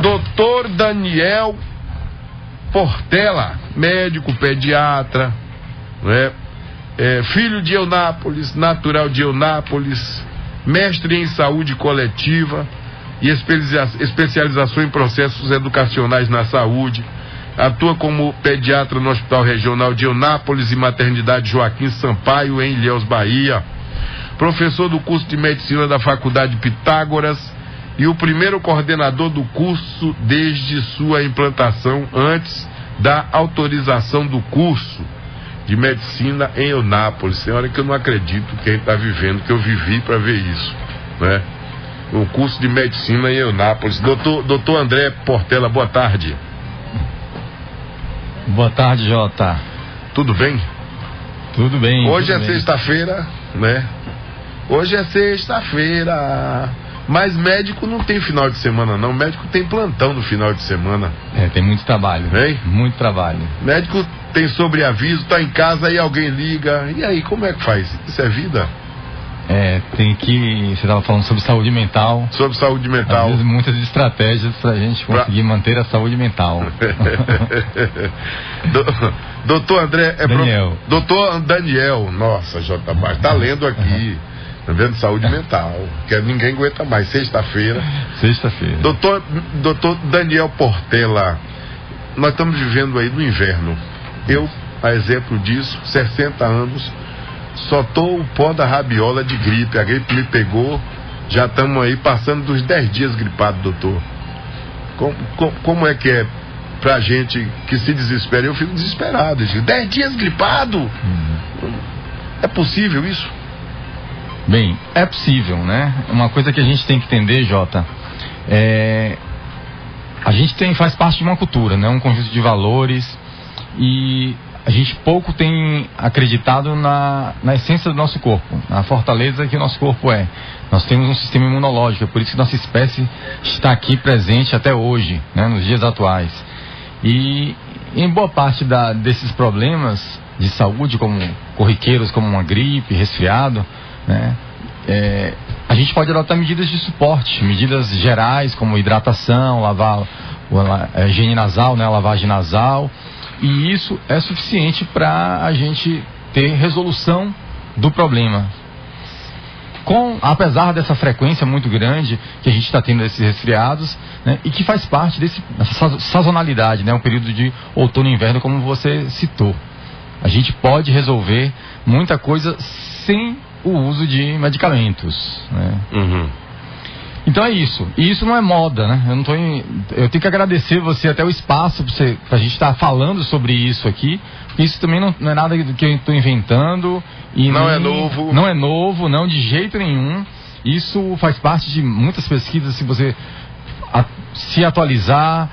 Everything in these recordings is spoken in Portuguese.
Doutor Daniel Portela, médico pediatra, né? Filho de Eunápolis, natural de Eunápolis, mestre em saúde coletiva e especialização em processos educacionais na saúde. Atua como pediatra no Hospital Regional de Eunápolis e Maternidade Joaquim Sampaio, em Ilhéus, Bahia. Professor do curso de Medicina da Faculdade Pitágoras e o primeiro coordenador do curso desde sua implantação, antes da autorização do curso de Medicina em Eunápolis. Tem hora que eu não acredito quem está vivendo, que eu vivi para ver isso, né? O curso de Medicina em Eunápolis. Doutor André Portela, boa tarde. Boa tarde, Jota. Tudo bem? Tudo bem. Hoje é sexta-feira, né? Hoje é sexta-feira. Mas médico não tem final de semana, não. Médico tem plantão no final de semana. Tem muito trabalho. Hein? Muito trabalho. Médico tem sobreaviso, tá em casa, aí alguém liga. E aí, como é que faz? Isso é vida? Tem que... Você estava falando sobre saúde mental. Sobre saúde mental. Às vezes, muitas estratégias pra gente conseguir manter a saúde mental. Doutor André... Daniel. Doutor Daniel. Nossa, J. Baixo, tá lendo aqui. Tá vendo? Saúde mental. Que ninguém aguenta mais. Sexta-feira. Doutor Daniel Portela, nós estamos vivendo aí no inverno. Eu, a exemplo disso, 60 anos, só tô o pó da rabiola de gripe. A gripe me pegou. Já estamos aí passando dos 10 dias gripados, doutor. Como é que é pra gente que se desespera? Eu fico desesperado. Eu digo, 10 dias gripado? É possível isso? Bem, é possível, né? Uma coisa que a gente tem que entender, Jota, a gente faz parte de uma cultura, né? Um conjunto de valores, e a gente pouco tem acreditado na essência do nosso corpo, na fortaleza que o nosso corpo é. Nós temos um sistema imunológico, é por isso que nossa espécie está aqui presente até hoje, né? Nos dias atuais. E em boa parte desses problemas de saúde, como corriqueiros, como uma gripe, resfriado, né? A gente pode adotar medidas de suporte, medidas gerais como hidratação, higiene nasal, né? Lavagem nasal, e isso é suficiente para a gente ter resolução do problema. Apesar dessa frequência muito grande que a gente está tendo desses resfriados, né? E que faz parte dessa sazonalidade, né? Um período de outono e inverno, como você citou. A gente pode resolver muita coisa sem o uso de medicamentos, né? Então é isso. E isso não é moda, né? Eu tenho que agradecer você até o espaço pra gente estar falando sobre isso aqui. Isso também não é nada que eu estou inventando. E não é novo. Não é novo, não, de jeito nenhum. Isso faz parte de muitas pesquisas. Se você se atualizar,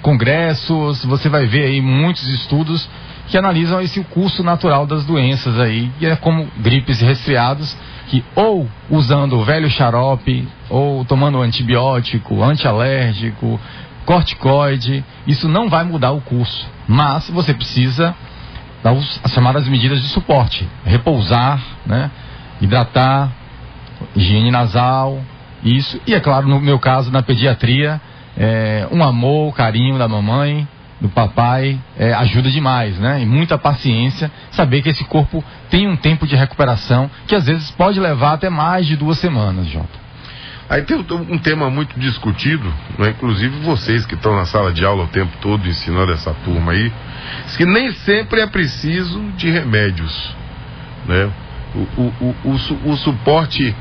congressos, você vai ver aí muitos estudos que analisam esse curso natural das doenças aí, e como gripes e resfriados, que ou usando o velho xarope, ou tomando antibiótico, antialérgico, corticoide, isso não vai mudar o curso. Mas você precisa dar as chamadas medidas de suporte, repousar, né? Hidratar, higiene nasal, isso, e é claro, no meu caso, na pediatria, um amor, carinho da mamãe, do papai, ajuda demais, né? E muita paciência, saber que esse corpo tem um tempo de recuperação que às vezes pode levar até mais de 2 semanas, Jota. Aí tem um tema muito discutido, né? Inclusive vocês que estão na sala de aula o tempo todo ensinando essa turma aí, que nem sempre é preciso de remédios, né? O suporte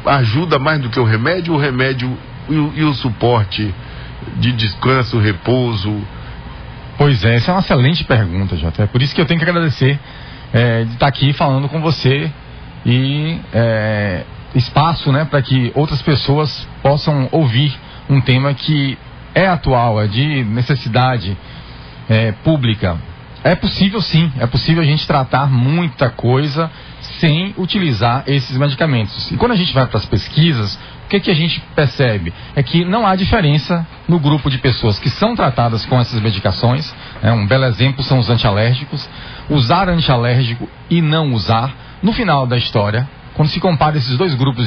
ajuda mais do que o remédio e o suporte de descanso, repouso. Pois essa é uma excelente pergunta, Jota. É por isso que eu tenho que agradecer de estar aqui falando com você, e espaço, né, para que outras pessoas possam ouvir um tema que é atual, é de necessidade pública. É possível, sim, é possível a gente tratar muita coisa sem utilizar esses medicamentos. E quando a gente vai para as pesquisas, o que a gente percebe? É que não há diferença no grupo de pessoas que são tratadas com essas medicações. Um belo exemplo são os antialérgicos. Usar antialérgico e não usar, no final da história, quando se compara esses dois grupos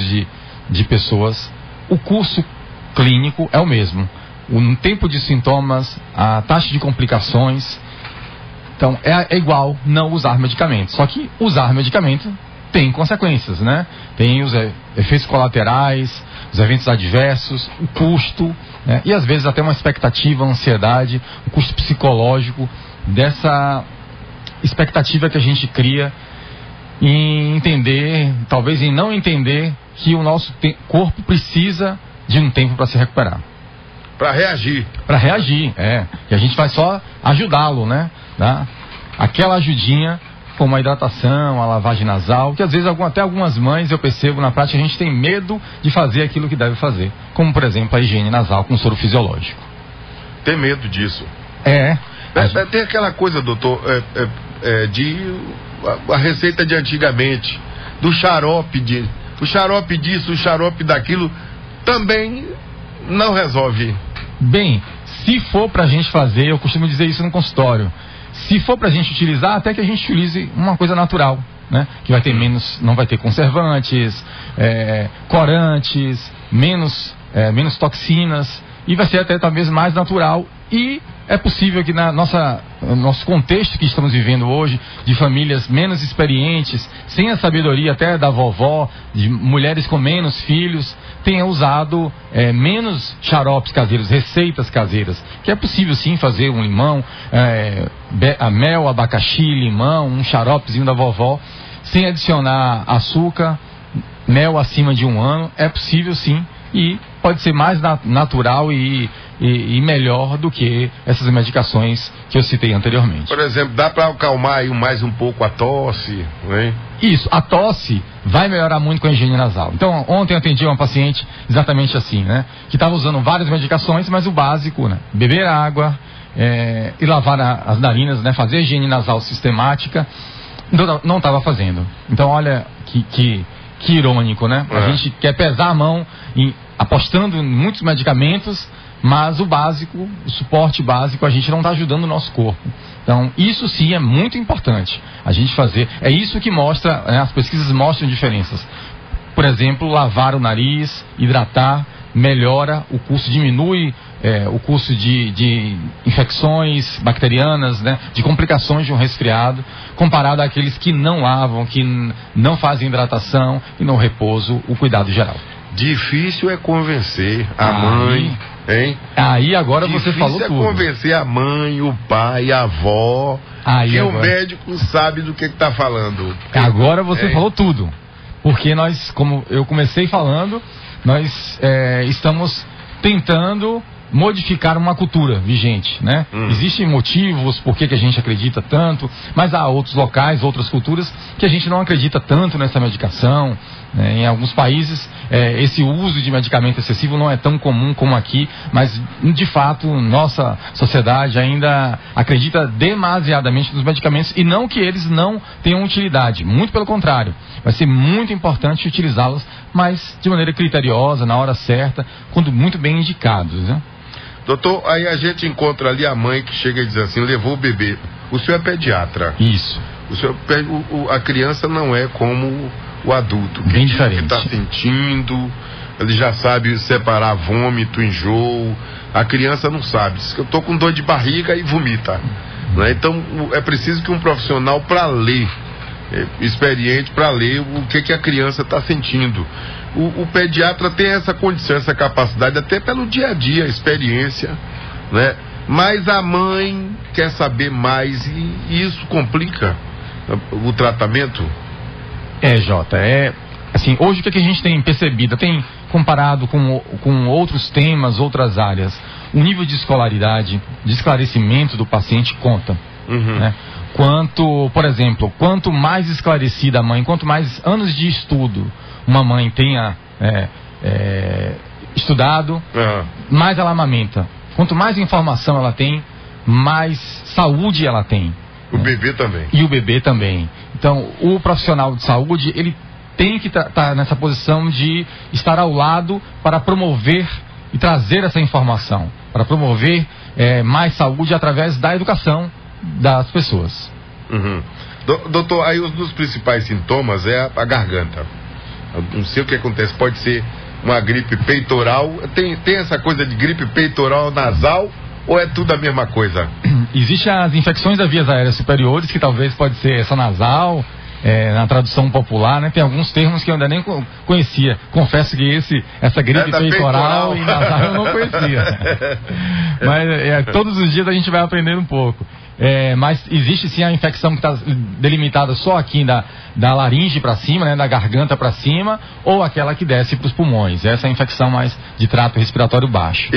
de pessoas, o curso clínico é o mesmo. O tempo de sintomas, a taxa de complicações, então é igual não usar medicamento. Só que usar medicamento tem consequências, né? Tem os efeitos colaterais, os eventos adversos, o custo, né? E às vezes até uma expectativa, ansiedade, o custo psicológico dessa expectativa que a gente cria em entender, talvez em não entender que o nosso corpo precisa de um tempo para se recuperar. Para reagir. Para reagir, E a gente vai só ajudá-lo, né? Tá? Aquela ajudinha, como a hidratação, a lavagem nasal, que às vezes até algumas mães, eu percebo na prática, a gente tem medo de fazer aquilo que deve fazer. Como, por exemplo, a higiene nasal com soro fisiológico. Tem medo disso. Tem aquela coisa, doutor, a receita de antigamente, do xarope o xarope disso, o xarope daquilo, também não resolve. Bem, se for pra gente fazer, eu costumo dizer isso no consultório, se for pra gente utilizar, até que a gente utilize uma coisa natural, né? Que vai ter não vai ter conservantes, corantes, menos toxinas, e vai ser até talvez mais natural. E é possível que nosso contexto que estamos vivendo hoje, de famílias menos experientes, sem a sabedoria até da vovó, de mulheres com menos filhos, tenha usado menos xaropes caseiros, receitas caseiras, que é possível sim fazer um limão, mel, abacaxi, limão, um xaropezinho da vovó, sem adicionar açúcar, mel acima de 1 ano, é possível sim, e pode ser mais natural e melhor do que essas medicações que eu citei anteriormente. Por exemplo, dá para acalmar aí mais um pouco a tosse, né? Isso, a tosse vai melhorar muito com a higiene nasal. Então, ontem eu atendi uma paciente exatamente assim, né? Que estava usando várias medicações, mas o básico, né? Beber água e lavar as narinas, né? Fazer a higiene nasal sistemática, não estava fazendo. Então, olha que irônico, né? A gente quer pesar a mão apostando em muitos medicamentos, mas o básico, o suporte básico, a gente não está ajudando o nosso corpo. Então, isso sim é muito importante a gente fazer. É isso que mostra, as pesquisas mostram diferenças. Por exemplo, lavar o nariz, hidratar, melhora o curso, diminui o curso de infecções bacterianas, né, de complicações de um resfriado, comparado àqueles que não lavam, que não fazem hidratação e no repouso, o cuidado geral. Difícil é convencer a mãe, hein? Aí agora você falou tudo. Difícil é convencer a mãe, o pai, a avó, que o médico sabe do que está falando. Agora você falou tudo. Porque nós, como eu comecei falando, nós estamos tentando modificar uma cultura vigente, né? Existem motivos por que a gente acredita tanto, mas há outros locais, outras culturas que a gente não acredita tanto nessa medicação, né? Em alguns países esse uso de medicamento excessivo não é tão comum como aqui, mas de fato nossa sociedade ainda acredita demasiadamente nos medicamentos, e não que eles não tenham utilidade, muito pelo contrário, vai ser muito importante utilizá-los, mas de maneira criteriosa, na hora certa, quando muito bem indicados, né? Doutor, aí a gente encontra ali a mãe que chega e diz assim, levou o bebê. O senhor é pediatra. Isso. A criança não é como o adulto. Bem diferente. Que está sentindo, ele já sabe separar vômito, enjoo. A criança não sabe. Diz que eu estou com dor de barriga e vomita. Né? Então, é preciso que um profissional para ler, experiente para ler o que a criança está sentindo. O pediatra tem essa condição, essa capacidade, até pelo dia a dia, a experiência, né? Mas a mãe quer saber mais e isso complica o tratamento? Jota, assim, hoje o que a gente tem percebido, tem comparado com outros temas, outras áreas, o nível de escolaridade, de esclarecimento do paciente conta, né? Por exemplo, quanto mais esclarecida a mãe, quanto mais anos de estudo uma mãe tenha estudado, mais ela amamenta. Quanto mais informação ela tem, mais saúde ela tem. O bebê também. E o bebê também. Então, o profissional de saúde, ele tem que estar nessa posição de estar ao lado para promover e trazer essa informação, para promover mais saúde através da educação das pessoas. Doutor, aí um dos principais sintomas é a garganta. Não sei o que acontece, pode ser uma gripe peitoral. Tem essa coisa de gripe peitoral nasal ou é tudo a mesma coisa? Existem as infecções das vias aéreas superiores, que talvez pode ser essa nasal, na tradução popular, né? Tem alguns termos que eu ainda nem conhecia. Confesso que essa gripe peitoral e nasal eu não conhecia. Mas todos os dias a gente vai aprendendo um pouco. Mas existe sim a infecção que está delimitada só aqui da laringe para cima, né, da garganta para cima, ou aquela que desce para os pulmões. Essa é a infecção mais de trato respiratório baixo.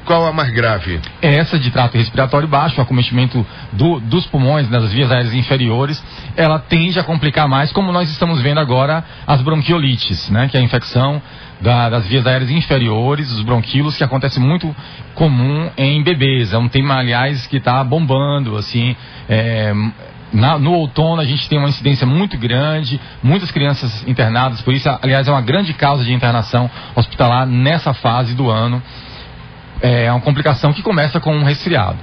Qual a mais grave? Essa de trato respiratório baixo, o acometimento dos pulmões, das vias aéreas inferiores, ela tende a complicar mais, como nós estamos vendo agora as bronquiolites, né, que é a infecção das vias aéreas inferiores, os bronquíolos, que acontece muito comum em bebês. É um tema, aliás, que está bombando, assim. No outono a gente tem uma incidência muito grande, muitas crianças internadas, por isso, aliás, é uma grande causa de internação hospitalar nessa fase do ano. É uma complicação que começa com um resfriado.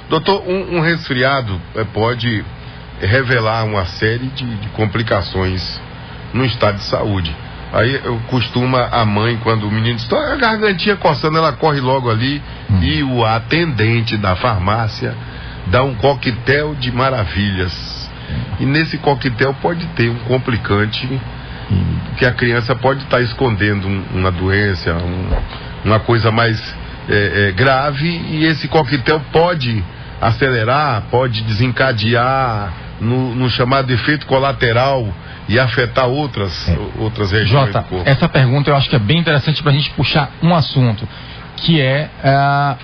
Doutor, um resfriado pode revelar uma série de complicações no estado de saúde. Aí costuma a mãe, quando o menino está a gargantinha coçando, ela corre logo ali e o atendente da farmácia dá um coquetel de maravilhas. E nesse coquetel pode ter um complicante que a criança pode estar escondendo uma doença, uma coisa mais grave, e esse coquetel pode acelerar, pode desencadear no chamado efeito colateral e afetar outras regiões Jota, do corpo. Essa pergunta eu acho que é bem interessante para a gente puxar um assunto, que é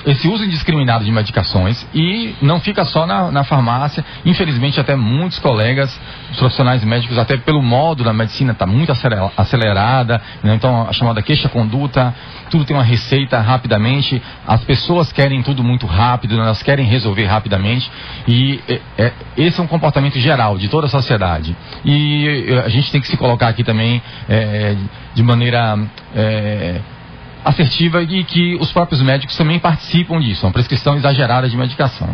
esse uso indiscriminado de medicações, e não fica só na farmácia. Infelizmente, até muitos colegas, os profissionais médicos, até pelo modo da medicina está muito acelerada, né? Então a chamada queixa-conduta, tudo tem uma receita rapidamente, as pessoas querem tudo muito rápido, né? Elas querem resolver rapidamente, e esse é um comportamento geral de toda a sociedade, e a gente tem que se colocar aqui também de maneira assertiva, e que os próprios médicos também participam disso, uma prescrição exagerada de medicação.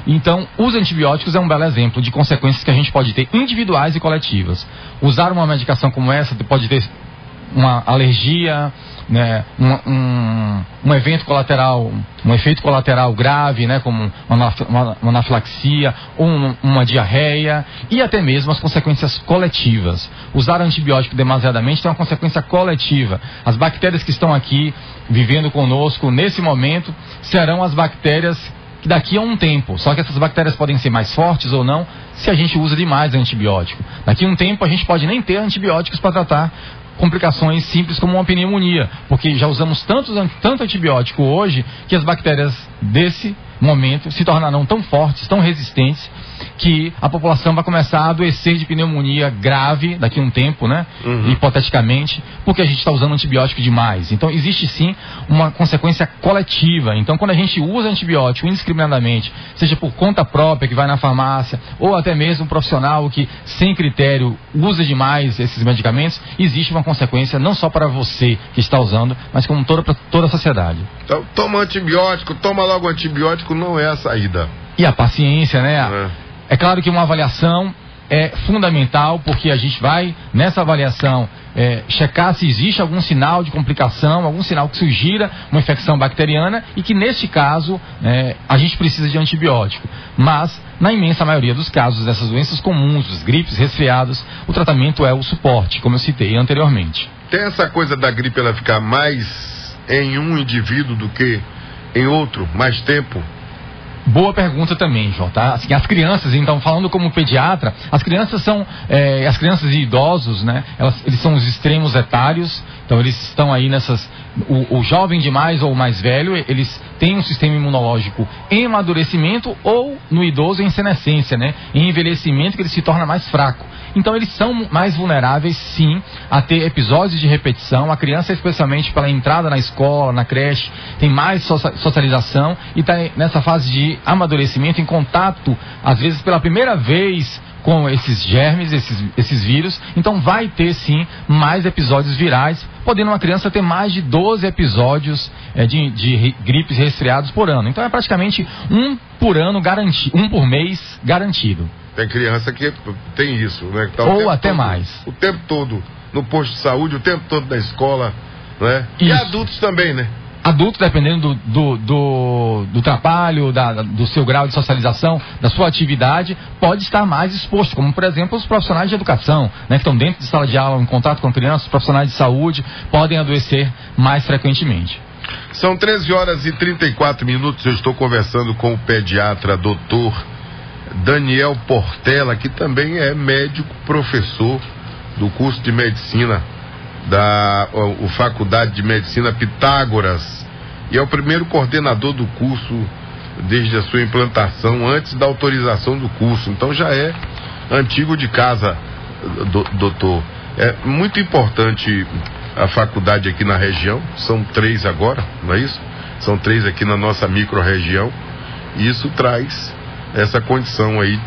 Então, os antibióticos é um belo exemplo de consequências que a gente pode ter individuais e coletivas. Usar uma medicação como essa pode ter uma alergia, né, um evento colateral, um efeito colateral grave, né, como uma anafilaxia ou uma diarreia, e até mesmo as consequências coletivas. Usar antibiótico demasiadamente tem uma consequência coletiva. As bactérias que estão aqui vivendo conosco nesse momento serão as bactérias que daqui a um tempo, só que essas bactérias podem ser mais fortes ou não se a gente usa demais antibiótico. Daqui a um tempo a gente pode nem ter antibióticos para tratar complicações simples como uma pneumonia, porque já usamos tanto antibiótico hoje que as bactérias desse momento se tornarão tão fortes, tão resistentes, que a população vai começar a adoecer de pneumonia grave daqui a um tempo, né? Hipoteticamente, porque a gente está usando antibiótico demais. Então existe sim uma consequência coletiva. Então quando a gente usa antibiótico indiscriminadamente, seja por conta própria, que vai na farmácia, ou até mesmo um profissional que sem critério usa demais esses medicamentos, existe uma consequência não só para você que está usando, mas como para toda a sociedade. Então toma antibiótico, toma logo antibiótico, não é a saída. E a paciência, né? É claro que uma avaliação é fundamental, porque a gente vai, nessa avaliação, checar se existe algum sinal de complicação, algum sinal que sugira uma infecção bacteriana, e que, neste caso, a gente precisa de antibiótico. Mas, na imensa maioria dos casos dessas doenças comuns, dos gripes, resfriados, o tratamento é o suporte, como eu citei anteriormente. Tem essa coisa da gripe ela ficar mais em um indivíduo do que em outro, mais tempo? Boa pergunta também, João, tá? Assim, as crianças, então, falando como pediatra, as crianças são, as crianças e idosos, né? Eles são os extremos etários, então eles estão aí nessas, o jovem demais ou o mais velho, eles têm um sistema imunológico em amadurecimento, ou no idoso em senescência, né? Em envelhecimento, que ele se torna mais fraco. Então eles são mais vulneráveis, sim, a ter episódios de repetição. A criança, especialmente pela entrada na escola, na creche, tem mais socialização e está nessa fase de amadurecimento, em contato, às vezes pela primeira vez, com esses germes, esses vírus. Então vai ter, sim, mais episódios virais, podendo uma criança ter mais de 12 episódios de gripes resfriados por ano. Então é praticamente um por ano garantido, um por mês garantido. Tem criança que tem isso, né? Que tá ou até mais. O tempo todo no posto de saúde, o tempo todo na escola, né? E adultos também, né? Adulto, dependendo do trabalho, do seu grau de socialização, da sua atividade, pode estar mais exposto, como por exemplo os profissionais de educação, né, que estão dentro de sala de aula, em contato com crianças, os profissionais de saúde, podem adoecer mais frequentemente. São 13h34, eu estou conversando com o pediatra Dr. Daniel Portela, que também é médico, professor do curso de medicina da Faculdade de Medicina Pitágoras, e é o primeiro coordenador do curso desde a sua implantação, antes da autorização do curso. Então já é antigo de casa, doutor. É muito importante a faculdade aqui na região, são 3 agora, não é isso? São 3 aqui na nossa micro-região, e isso traz essa condição aí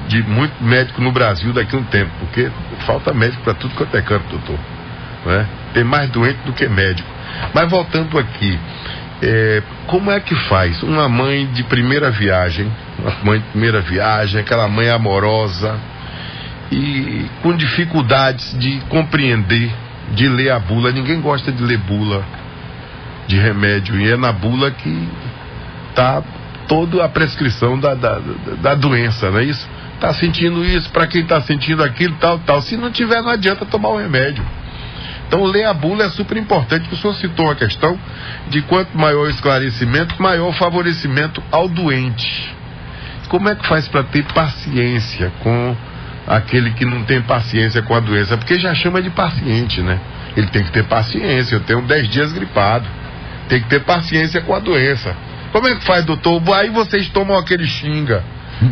de muito médico no Brasil daqui a um tempo, porque falta médico para tudo quanto é canto, doutor. Né? Tem mais doente do que médico. Mas voltando aqui, como é que faz uma mãe de primeira viagem, aquela mãe amorosa e com dificuldades de compreender, de ler a bula? Ninguém gosta de ler bula de remédio, e é na bula que está toda a prescrição da doença, não é isso? Está sentindo isso, para quem está sentindo aquilo, tal. Se não tiver, não adianta tomar o remédio. Então, ler a bula é super importante. O senhor citou a questão de quanto maior o esclarecimento, maior o favorecimento ao doente. Como é que faz para ter paciência com aquele que não tem paciência com a doença? Porque já chama de paciente, né? Ele tem que ter paciência. Eu tenho 10 dias gripado. Tem que ter paciência com a doença. Como é que faz, doutor? Aí vocês tomam aquele xinga.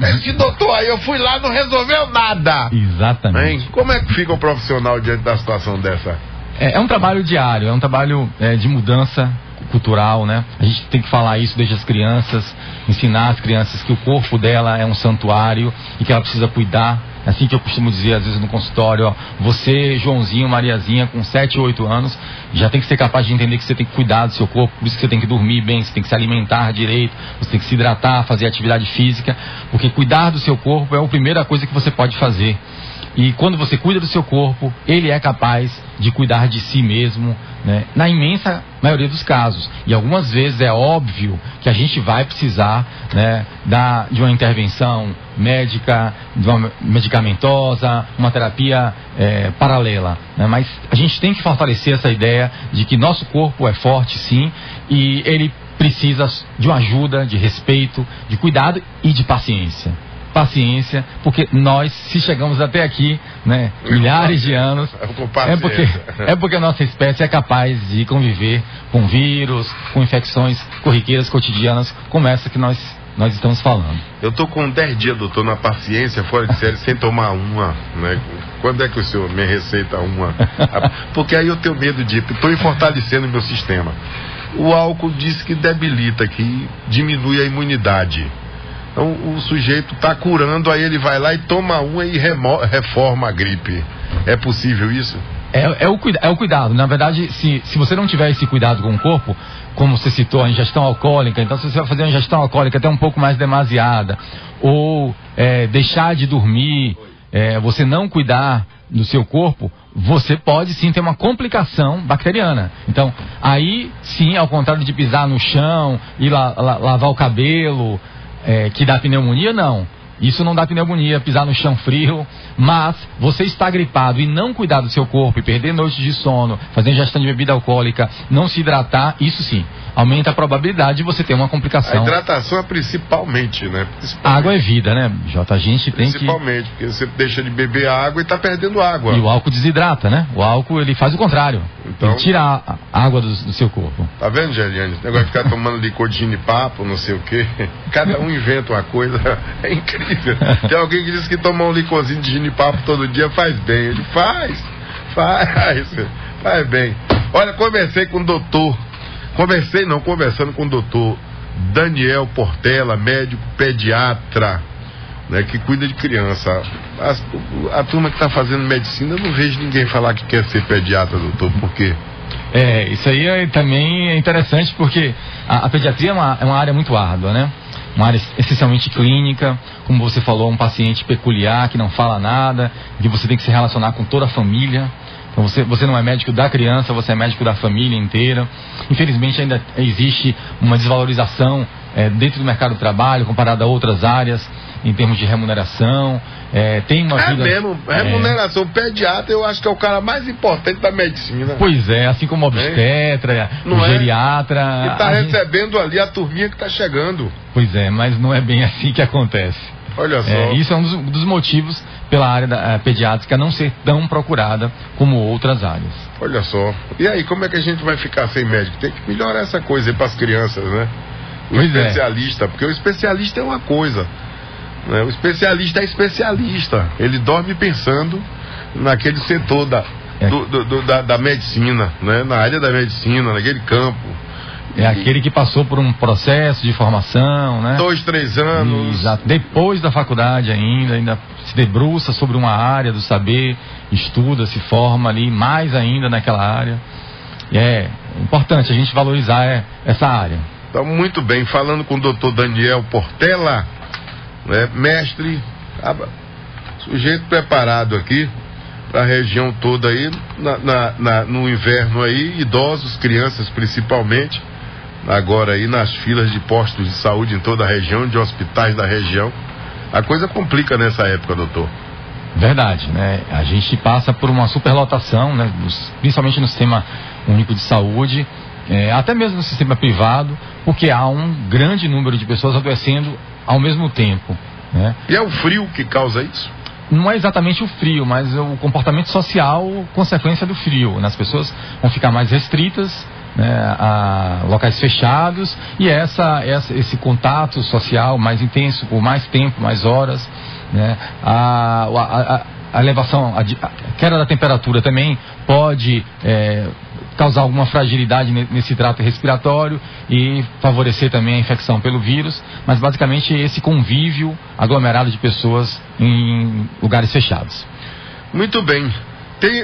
Esse doutor aí, eu fui lá, não resolveu nada. Exatamente. Hein? Como é que fica o profissional diante da situação dessa? É um trabalho diário, é um trabalho de mudança cultural, né? A gente tem que falar isso desde as crianças, ensinar as crianças que o corpo dela é um santuário e que ela precisa cuidar. Assim que eu costumo dizer às vezes no consultório, ó, você, Joãozinho, Mariazinha, com 7, 8 anos, já tem que ser capaz de entender que você tem que cuidar do seu corpo, por isso que você tem que dormir bem, você tem que se alimentar direito, você tem que se hidratar, fazer atividade física, porque cuidar do seu corpo é a primeira coisa que você pode fazer. E quando você cuida do seu corpo, ele é capaz de cuidar de si mesmo, né? Na imensa maioria dos casos. E algumas vezes é óbvio que a gente vai precisar, né, de uma intervenção médica, de uma medicamentosa, uma terapia paralela, né? Mas a gente tem que fortalecer essa ideia de que nosso corpo é forte, sim, e ele precisa de uma ajuda, de respeito, de cuidado e de paciência. Paciência, porque nós, se chegamos até aqui, né, milhares de anos, é porque a nossa espécie é capaz de conviver com vírus, com infecções corriqueiras cotidianas, como essa que nós estamos falando. Eu estou com 10 dias, doutor, na paciência, fora de série, sem tomar uma, né? Quando é que o senhor me receita uma? Porque aí eu tenho medo estou fortalecendo o meu sistema. O álcool diz que debilita, que diminui a imunidade. Então o sujeito está curando, aí ele vai lá e toma uma e reforma a gripe. É possível isso? É o cuidado. Na verdade, se você não tiver esse cuidado com o corpo, como você citou, a ingestão alcoólica, então se você vai fazer uma ingestão alcoólica até um pouco mais demasiada, ou deixar de dormir, você não cuidar do seu corpo, você pode sim ter uma complicação bacteriana. Então, aí sim, ao contrário de pisar no chão e lavar o cabelo, que dá pneumonia, não. Isso não dá pneumonia, pisar no chão frio, mas você está gripado e não cuidar do seu corpo, e perder noites de sono, fazer ingestão de bebida alcoólica, não se hidratar, isso sim, aumenta a probabilidade de você ter uma complicação. A hidratação é principalmente, né? Água é vida, né, Jota? A gente tem que... Principalmente, porque você deixa de beber água e está perdendo água. E o álcool desidrata, né? O álcool, ele faz o contrário. Então... Ele tira a água do seu corpo. Tá vendo, Geliane? Esse negócio de ficar tomando licor de ginipapo, não sei o quê. Cada um inventa uma coisa. É incrível. Tem alguém que diz que tomar um licorzinho de ginipapo todo dia faz bem. Ele faz bem. Olha, conversando com o doutor Daniel Portela, médico pediatra, né, que cuida de criança. A turma que está fazendo medicina, eu não vejo ninguém falar que quer ser pediatra, doutor. Por quê? Isso aí também é interessante, porque a pediatria é uma área muito árdua, né? Uma área essencialmente clínica, como você falou, um paciente peculiar, que não fala nada, que você tem que se relacionar com toda a família. Então você não é médico da criança, você é médico da família inteira. Infelizmente ainda existe uma desvalorização dentro do mercado do trabalho comparado a outras áreas em termos de remuneração. Tem uma vida... mesmo, remuneração. O pediatra eu acho que é o cara mais importante da medicina. Pois é, assim como o obstetra, o geriatra. E está recebendo ali a turminha que está chegando. Pois é, mas não é bem assim que acontece. Olha só. Isso é um dos motivos pela área da pediátrica não ser tão procurada como outras áreas. Olha só. E aí, como é que a gente vai ficar sem médico? Tem que melhorar essa coisa aí para as crianças, né? O especialista, porque o especialista é uma coisa, né? O especialista é especialista. Ele dorme pensando naquele setor da medicina, né? Na área da medicina, naquele campo. Aquele que passou por um processo de formação, né? 2, 3 anos. Exato. Depois da faculdade ainda se debruça sobre uma área do saber, estuda, se forma ali mais ainda naquela área. E é importante a gente valorizar essa área. Então, muito bem, falando com o doutor Daniel Portela, né, mestre, sujeito preparado aqui para a região toda aí, no inverno aí, idosos, crianças principalmente, agora aí nas filas de postos de saúde em toda a região, de hospitais da região. A coisa complica nessa época, doutor. Verdade, né? A gente passa por uma superlotação, né? Principalmente no Sistema Único de Saúde, até mesmo no sistema privado, porque há um grande número de pessoas adoecendo ao mesmo tempo, né? E é o frio que causa isso? Não é exatamente o frio, mas o comportamento social, consequência do frio, né? As pessoas vão ficar mais restritas, né, a locais fechados, e esse contato social mais intenso, por mais tempo, mais horas, né? A elevação, a queda da temperatura também pode causar alguma fragilidade nesse trato respiratório e favorecer também a infecção pelo vírus, mas basicamente esse convívio aglomerado de pessoas em lugares fechados. Muito bem.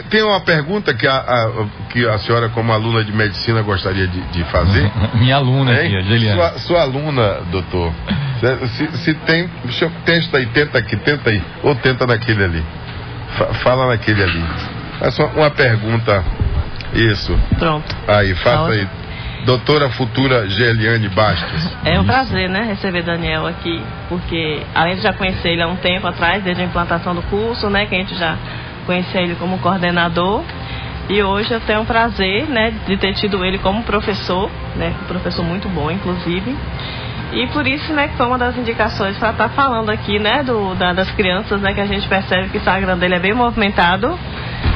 Tem uma pergunta que a senhora, como aluna de medicina, gostaria de fazer? Minha aluna aqui, Geliane. Sua aluna, doutor. Se tem, tenta aí, ou tenta naquele ali. Fala naquele ali. Faça uma pergunta. Isso. Pronto. Aí, faça aí. Doutora futura Geliane Bastos. É um prazer, né, receber Daniel aqui, porque além de já conhecer ele há um tempo atrás, desde a implantação do curso, né, que a gente já conhecia ele como coordenador, e hoje eu tenho o prazer, né, de ter tido ele como professor, né, um professor muito bom, inclusive, e por isso, né, que foi uma das indicações para estar falando aqui, né, das crianças, né, que a gente percebe que o Instagram dele é bem movimentado,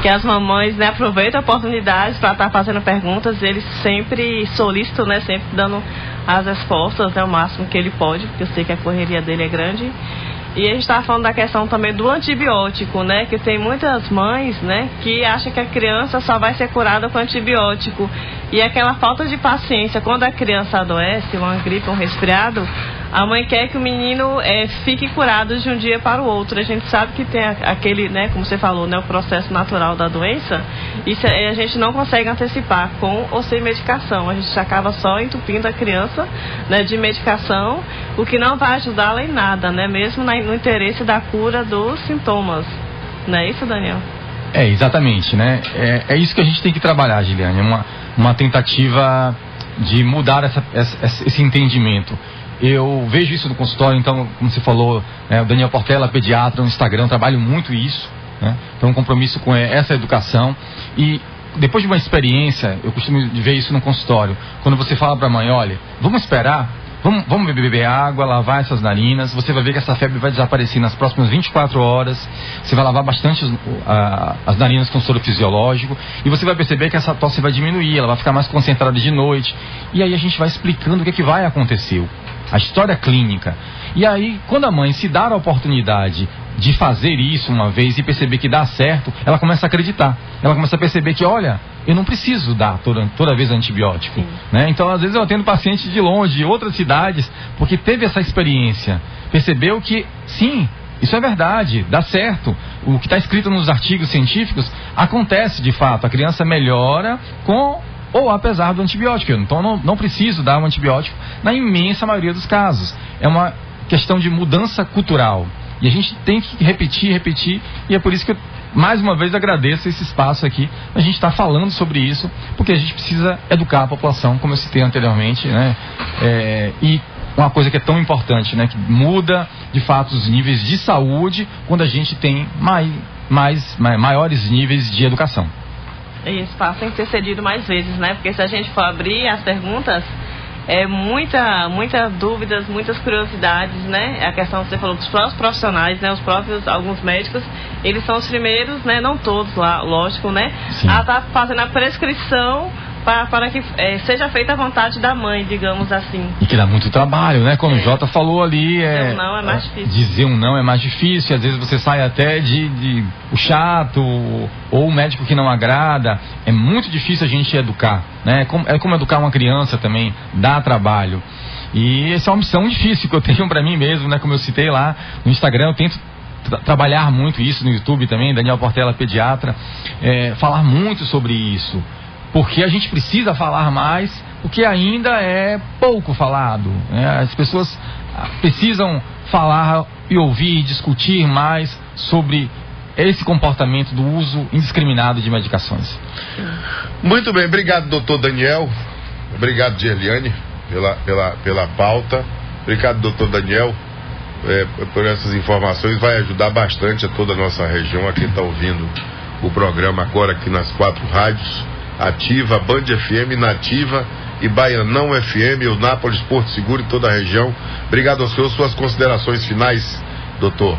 que as mamães, né, aproveitam a oportunidade para estar fazendo perguntas, ele sempre solicita, né, sempre dando as respostas, né, o máximo que ele pode, porque eu sei que a correria dele é grande. E a gente está falando da questão também do antibiótico, né? Que tem muitas mães, né, que acham que a criança só vai ser curada com antibiótico. E aquela falta de paciência, quando a criança adoece, uma gripe, um resfriado, a mãe quer que o menino fique curado de um dia para o outro. A gente sabe que tem aquele, né, como você falou, né, o processo natural da doença. Isso a gente não consegue antecipar com ou sem medicação. A gente acaba só entupindo a criança, né, de medicação, o que não vai ajudá-la em nada, né, mesmo no interesse da cura dos sintomas. Não é isso, Daniel? Exatamente, né? É isso que a gente tem que trabalhar, Geliane. Uma tentativa de mudar esse entendimento. Eu vejo isso no consultório, então, como você falou, o Daniel Portela, pediatra, no Instagram, trabalho muito isso, né? Então, um compromisso com essa educação. E depois de uma experiência, eu costumo ver isso no consultório, quando você fala para a mãe, olha, vamos esperar, vamos beber água, lavar essas narinas, você vai ver que essa febre vai desaparecer nas próximas 24 horas, você vai lavar bastante as narinas com soro fisiológico, e você vai perceber que essa tosse vai diminuir, ela vai ficar mais concentrada de noite, e aí a gente vai explicando o que vai acontecer, a história clínica. E aí, quando a mãe se dá a oportunidade de fazer isso uma vez e perceber que dá certo, ela começa a acreditar. Ela começa a perceber que, olha, eu não preciso dar toda vez antibiótico, né? Então, às vezes eu atendo paciente de longe, de outras cidades, porque teve essa experiência. Percebeu que, sim, isso é verdade, dá certo. O que está escrito nos artigos científicos acontece de fato. A criança melhora com ou apesar do antibiótico. Então, não preciso dar um antibiótico na imensa maioria dos casos. É uma questão de mudança cultural. E a gente tem que repetir, e é por isso que mais uma vez agradeço esse espaço aqui. A gente está falando sobre isso, porque a gente precisa educar a população, como eu citei anteriormente, né? E uma coisa que é tão importante, né? Que muda, de fato, os níveis de saúde quando a gente tem maiores níveis de educação. E esse espaço tem que ser cedido mais vezes, né? Porque se a gente for abrir as perguntas, muitas dúvidas, muitas curiosidades, né? A questão que você falou dos próprios profissionais, né? Os próprios, alguns médicos, eles são os primeiros, né? Não todos lá, lógico, né? Sim. A estar fazendo a prescrição para que seja feita a vontade da mãe, digamos assim. E que dá muito trabalho, né? Como o Jota falou ali, dizer um não é mais difícil. Dizer um não é mais difícil, às vezes você sai até de o chato, ou o médico que não agrada. É muito difícil a gente educar, né? É como educar uma criança também, dá trabalho. E essa é uma missão difícil que eu tenho para mim mesmo, né? Como eu citei lá no Instagram, eu tento trabalhar muito isso no YouTube também, Daniel Portela, pediatra, falar muito sobre isso. Porque a gente precisa falar mais, porque ainda é pouco falado, né? As pessoas precisam falar e ouvir, discutir mais sobre esse comportamento do uso indiscriminado de medicações. Muito bem, obrigado, doutor Daniel. Obrigado, Gerliane, pela pauta. Obrigado, doutor Daniel, por essas informações. Vai ajudar bastante a toda a nossa região, a quem está ouvindo o programa agora aqui nas 4 rádios. Ativa, Band FM, Nativa e Baianão FM, Eunápolis, Porto Seguro e toda a região. Obrigado ao senhor. Suas considerações finais, doutor.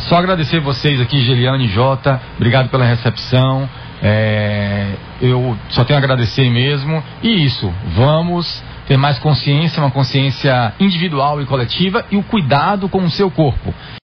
Só agradecer vocês aqui, Geliane e Jota. Obrigado pela recepção. Eu só tenho a agradecer mesmo. E isso, vamos ter mais consciência, uma consciência individual e coletiva, e o cuidado com o seu corpo.